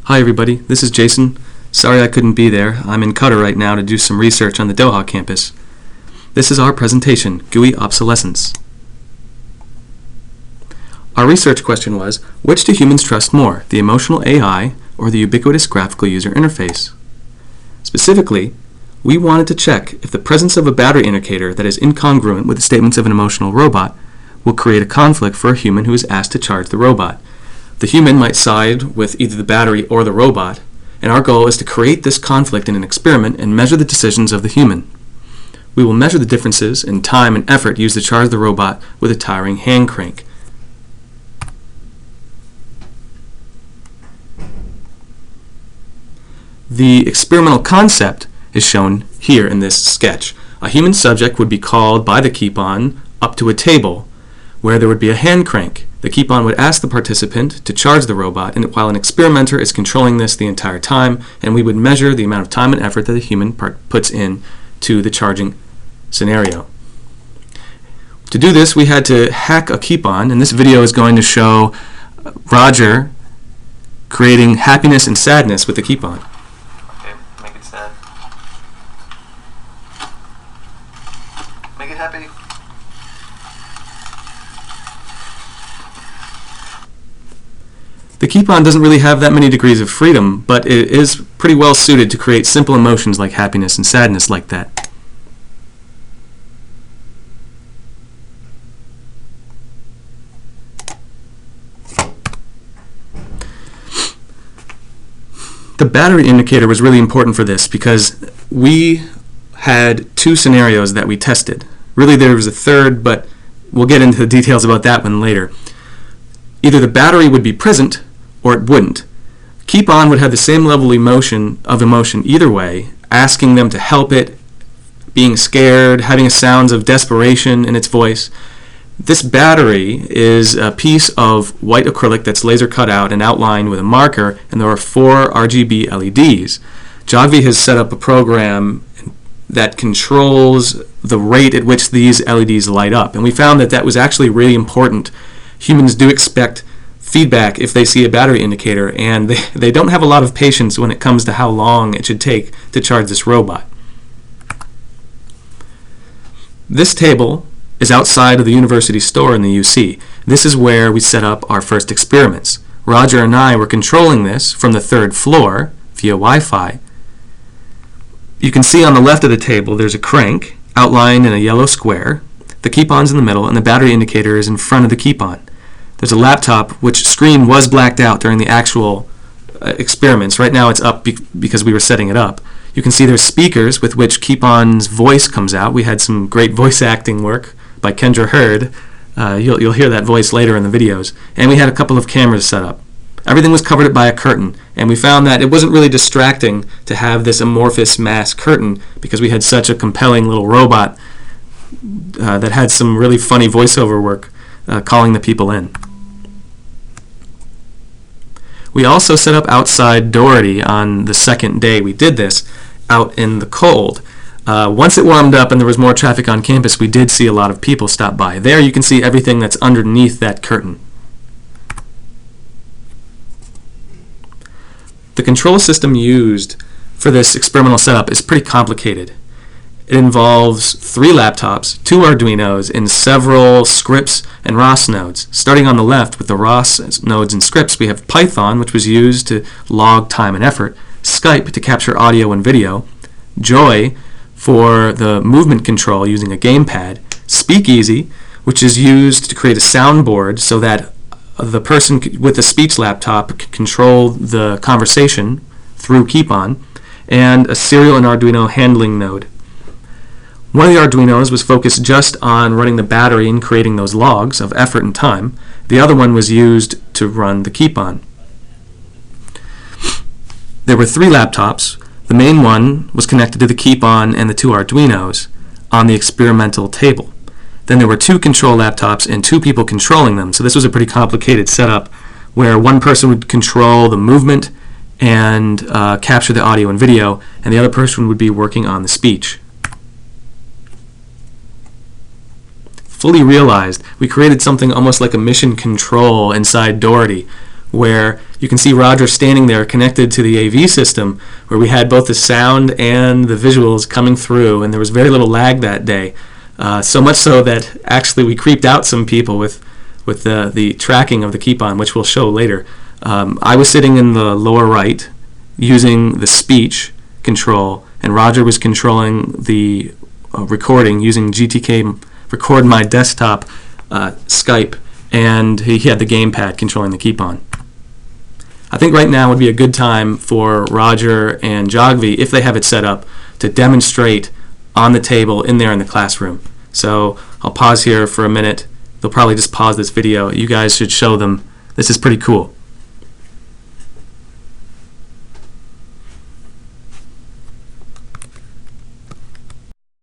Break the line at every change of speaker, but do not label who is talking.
Hi everybody, this is Jason. Sorry I couldn't be there. I'm in Qatar right now to do some research on the Doha campus. This is our presentation, GUI Obsolescence. Our research question was, which do humans trust more, the emotional AI or the ubiquitous graphical user interface? Specifically, we wanted to check if the presence of a battery indicator that is incongruent with the statements of an emotional robot will create a conflict for a human who is asked to charge the robot. The human might side with either the battery or the robot, and our goal is to create this conflict in an experiment and measure the decisions of the human. We will measure the differences in time and effort used to charge the robot with a tiring hand crank. The experimental concept is shown here in this sketch. A human subject would be called by the keep-on up to a table where there would be a hand crank. The keep-on would ask the participant to charge the robot, and while an experimenter is controlling this the entire time, and we would measure the amount of time and effort that the human puts in to the charging scenario. To do this, we had to hack a keep-on, and this video is going to show Roger creating happiness and sadness with the keep-on.
Okay, make it sad. Make it happy.
The keep-on doesn't really have that many degrees of freedom, but it is pretty well suited to create simple emotions like happiness and sadness like that. The battery indicator was really important for this because we had two scenarios that we tested. Really there was a third, but we'll get into the details about that one later. Either the battery would be present or it wouldn't. Keep-on would have the same level of emotion either way, asking them to help it, being scared, having sounds of desperation in its voice. This battery is a piece of white acrylic that's laser cut out and outlined with a marker, and there are 4 RGB LEDs. Jagvi has set up a program that controls the rate at which these LEDs light up, and we found that that was actually really important. Humans do expect feedback if they see a battery indicator, and they don't have a lot of patience when it comes to how long it should take to charge this robot. This table is outside of the university store in the UC. This is where we set up our first experiments. Roger and I were controlling this from the 3rd floor via Wi-Fi. You can see on the left of the table there's a crank outlined in a yellow square. The keep-on's in the middle and the battery indicator is in front of the keep-on. There's a laptop which screen was blacked out during the actual experiments. Right now it's up because we were setting it up. You can see there's speakers with which keep-on's voice comes out. We had some great voice acting work by Kendra Hurd. You'll hear that voice later in the videos. And we had a couple of cameras set up. Everything was covered by a curtain, and we found that it wasn't really distracting to have this amorphous mass curtain because we had such a compelling little robot that had some really funny voiceover work calling the people in. We also set up outside Doherty on the 2nd day we did this, out in the cold. Once it warmed up and there was more traffic on campus, we did see a lot of people stop by. There you can see everything that's underneath that curtain. The control system used for this experimental setup is pretty complicated. It involves 3 laptops, 2 Arduinos, and several scripts and ROS nodes. Starting on the left with the ROS nodes and scripts, we have Python, which was used to log time and effort, Skype to capture audio and video, Joy for the movement control using a gamepad, Speakeasy, which is used to create a soundboard so that the person with the speech laptop can control the conversation through keep-on, and a serial and Arduino handling node. One of the Arduinos was focused just on running the battery and creating those logs of effort and time. The other one was used to run the keep-on. There were 3 laptops. The main one was connected to the keep-on and the 2 Arduinos on the experimental table. Then there were 2 control laptops and 2 people controlling them. So this was a pretty complicated setup where one person would control the movement and capture the audio and video, and the other person would be working on the speech. Fully realized, we created something almost like a mission control inside Doherty, where you can see Roger standing there connected to the AV system, where we had both the sound and the visuals coming through, and there was very little lag that day. So much so that actually we creeped out some people with the tracking of the keep-on, which we'll show later. I was sitting in the lower right using the speech control, and Roger was controlling the recording using GTK Record My Desktop Skype, and he had the gamepad controlling the keep-on. I think right now would be a good time for Roger and Jagvi, if they have it set up, to demonstrate on the table in there in the classroom. So I'll pause here for a minute. They'll probably just pause this video. You guys should show them. This is pretty cool.